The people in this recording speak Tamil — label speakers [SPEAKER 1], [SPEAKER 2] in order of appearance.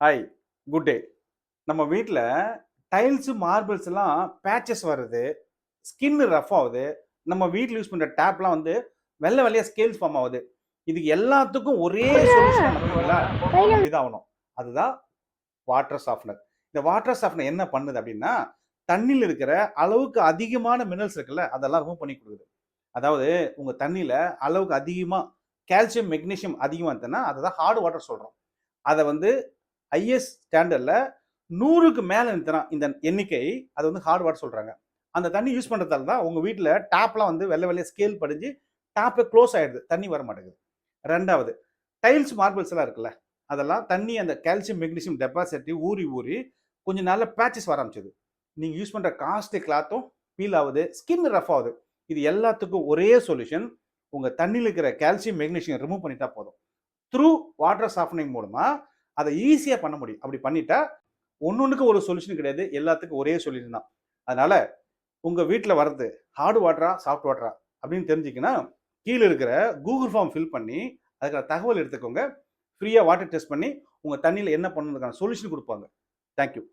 [SPEAKER 1] Hi, good day. நம்ம வீட்ல டைல்ஸ், மார்பிள்ஸ் எல்லாம் பேட்சஸ் வருது, ஸ்கின் ரஃப் ஆகுது. நம்ம வீட்ல யூஸ் பண்ற டேப்லாம் வந்து வெள்ளை வெள்ளையா ஸ்கேல்ஸ் ஃபார்ம் ஆகுது. இதுக்கு எல்லாத்துக்கும் ஒரே சொல்யூஷன் என்ன தெரியுங்களா? பண்ணிதான் ஆகணும். அதுதான் வாட்டர் சாஃப்ட்னர். இந்த வாட்டர் சாஃப்ட்னர் என்ன பண்ணுது அப்படின்னா, தண்ணியில இருக்கிற அளவுக்கு அதிகமான மினரல்ஸ் இருக்குல்ல, அதெல்லாம் ரிமூவ் பண்ணி கொடுக்குது. அதாவது உங்க தண்ணியில அளவுக்கு அதிகமா கால்சியம், மெக்னீசியம் அதிகமா இருந்ததுன்னா, அதுதான் ஹார்ட் வாட்டர் சொல்றோம். அதை வந்து ஐஎஸ் ஸ்டாண்டர்ட்ல 100க்கு மேல இருந்துச்சுன்னா இந்த எண்ணிக்கை அது வந்து ஹார்ட் வாட்டர் சொல்றாங்க. அந்த தண்ணி யூஸ் பண்றதால தான் உங்க வீட்ல டேப்லாம் வந்து வெள்ளை வெள்ளையா ஸ்கேல் படிஞ்சு டேப்பே க்ளோஸ் ஆயிடுது. தண்ணி வர மாட்டேங்குது. 2வது டைல்ஸ், மார்பிள்ஸ் எல்லாம் இருக்குல்ல, அதெல்லாம் தண்ணி அந்த கால்சியம், மெக்னீசியம் டெபாசிட் ஊறி ஊறி கொஞ்சம் நாள்ல பேட்சஸ் வர ஆரம்பிச்சது. நீங்க யூஸ் பண்ற காஸ்ட்லி கிளாத்தும் பீல் ஆகுது, ஸ்கின் ரஃப் ஆகுது. இது எல்லாத்துக்கும் ஒரே சொல்யூஷன், உங்க தண்ணியில இருக்கிற கால்சியம், மெக்னீசியம் ரிமூவ் பண்ணிட்டா போதும். த்ரூ வாட்டர் சாஃப்டனிங் மூலமா அதை ஈஸியா பண்ண முடியும். அப்படி பண்ணிட்டா ஒன்னொன்னுக்கு ஒரு சொல்யூஷன் கிடையாது, எல்லாத்துக்கும் ஒரே சொல்யூஷன் தான். அதனால உங்க வீட்டில் வர்றது ஹார்ட் வாட்டரா, சாஃப்ட் வாட்டரா அப்படின்னு தெரிஞ்சுக்கினா கீழே இருக்கிற கூகுள் ஃபார்ம் ஃபில் பண்ணி அதுக்கான தகவல் எடுத்துக்கோங்க. ஃப்ரீயா வாட்டர் டெஸ்ட் பண்ணி உங்க தண்ணியில் என்ன பண்ணுறதுக்கான சொல்யூஷன் கொடுப்பாங்க. தேங்க்யூ.